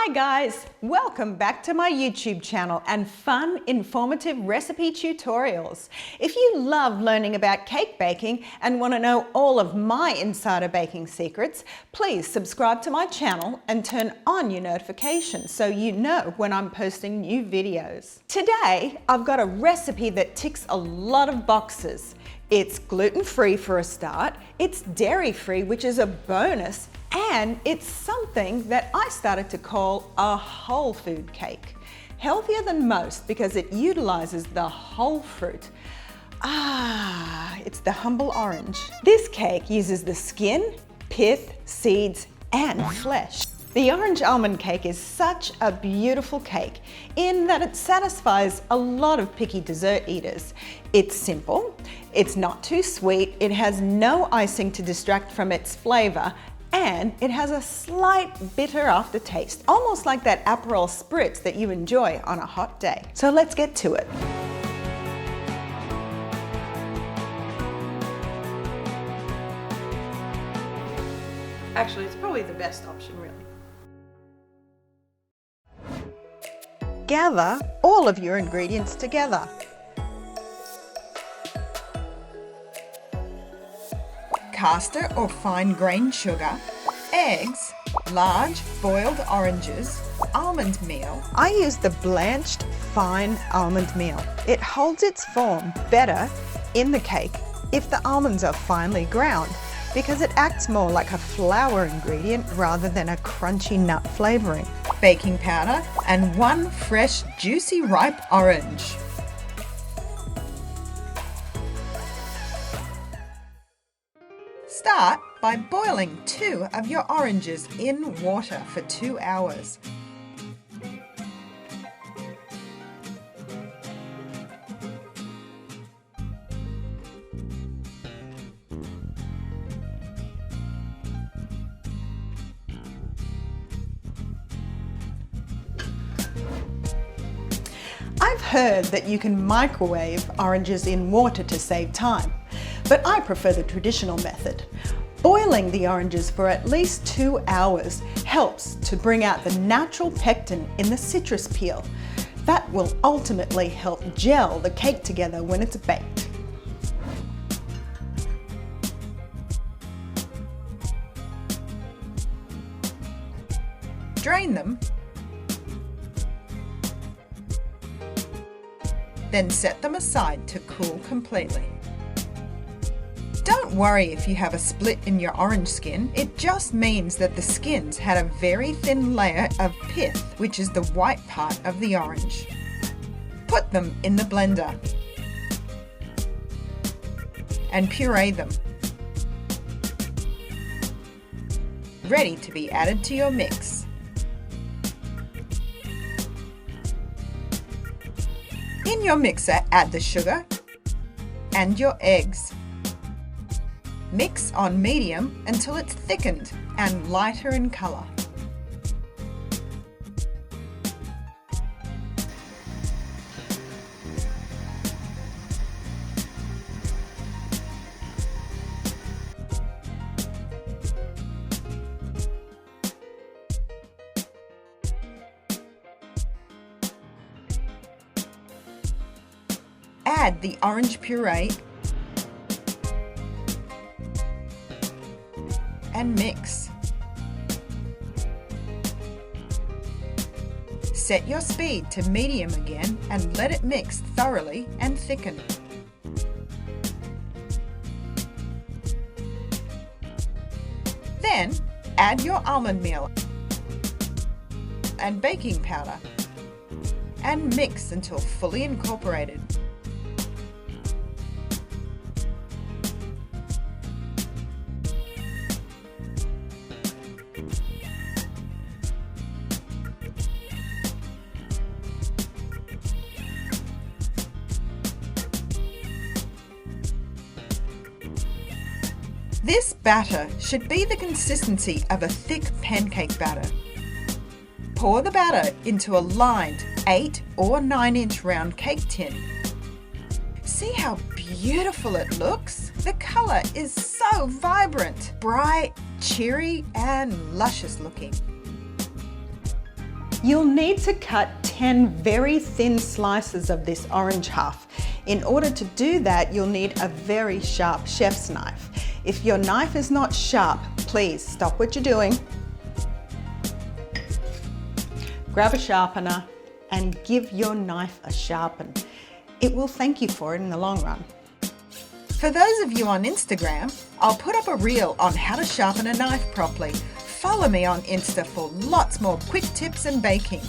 Hi guys, welcome back to my YouTube channel and fun, informative recipe tutorials. If you love learning about cake baking and want to know all of my insider baking secrets, please subscribe to my channel and turn on your notifications so you know when I'm posting new videos. Today, I've got a recipe that ticks a lot of boxes. It's gluten-free for a start, it's dairy-free, which is a bonus, and it's something that I started to call a whole food cake. Healthier than most because it utilizes the whole fruit. It's the humble orange. This cake uses the skin, pith, seeds, and flesh. The orange almond cake is such a beautiful cake in that it satisfies a lot of picky dessert eaters. It's simple, it's not too sweet, it has no icing to distract from its flavor, and it has a slight bitter aftertaste, almost like that Aperol spritz that you enjoy on a hot day. So let's get to it. Actually, it's probably the best option, really. Gather all of your ingredients together. Caster or fine grained sugar, eggs, large boiled oranges, almond meal. I use the blanched fine almond meal. It holds its form better in the cake if the almonds are finely ground because it acts more like a flour ingredient rather than a crunchy nut flavoring. Baking powder and 1 fresh juicy ripe orange. Start by boiling 2 of your oranges in water for 2 hours. I've heard that you can microwave oranges in water to save time, but I prefer the traditional method. Boiling the oranges for at least 2 hours helps to bring out the natural pectin in the citrus peel. That will ultimately help gel the cake together when it's baked. Drain them. Then set them aside to cool completely. Don't worry if you have a split in your orange skin, it just means that the skins had a very thin layer of pith, which is the white part of the orange. Put them in the blender and puree them. Ready to be added to your mix. In your mixer, add the sugar and your eggs. Mix on medium until it's thickened and lighter in color. Add the orange puree and mix. Set your speed to medium again and let it mix thoroughly and thicken. Then add your almond meal and baking powder and mix until fully incorporated. This batter should be the consistency of a thick pancake batter. Pour the batter into a lined 8 or 9-inch round cake tin. See how beautiful it looks? The colour is so vibrant, bright, cheery and luscious looking. You'll need to cut 10 very thin slices of this orange half. In order to do that, you'll need a very sharp chef's knife. If your knife is not sharp, please stop what you're doing, grab a sharpener and give your knife a sharpen. It will thank you for it in the long run. For those of you on Instagram, I'll put up a reel on how to sharpen a knife properly. Follow me on Insta for lots more quick tips and baking.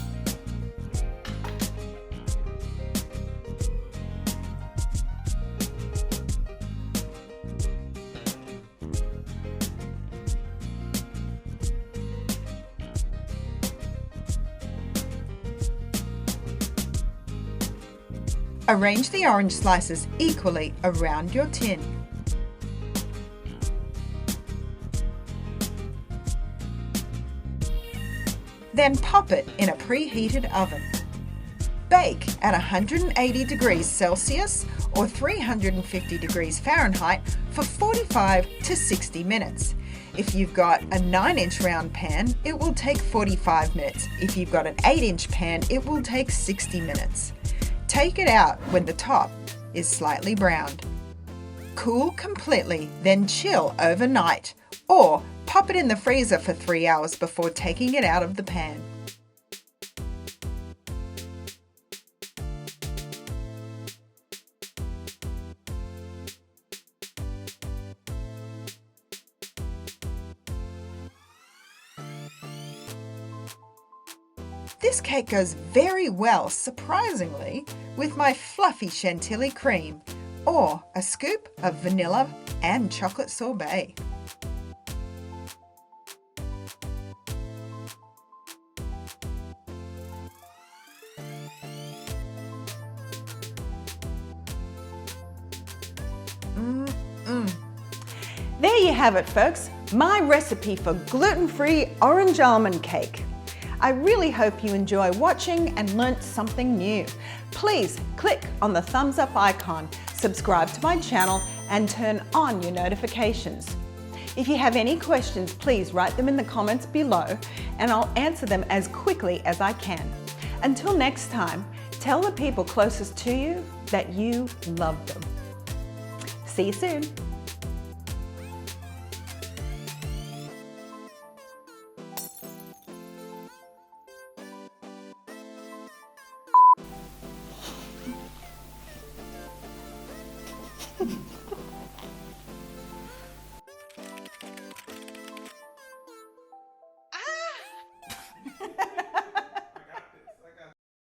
Arrange the orange slices equally around your tin. Then pop it in a preheated oven. Bake at 180 degrees Celsius or 350 degrees Fahrenheit for 45 to 60 minutes. If you've got a 9-inch round pan, it will take 45 minutes. If you've got an 8-inch pan, it will take 60 minutes. Take it out when the top is slightly browned. Cool completely, then chill overnight, or pop it in the freezer for 3 hours before taking it out of the pan. This cake goes very well, surprisingly, with my fluffy Chantilly cream or a scoop of vanilla and chocolate sorbet. There you have it, folks, my recipe for gluten-free orange almond cake. I really hope you enjoy watching and learnt something new. Please click on the thumbs up icon, subscribe to my channel and turn on your notifications. If you have any questions, please write them in the comments below and I'll answer them as quickly as I can. Until next time, tell the people closest to you that you love them. See you soon.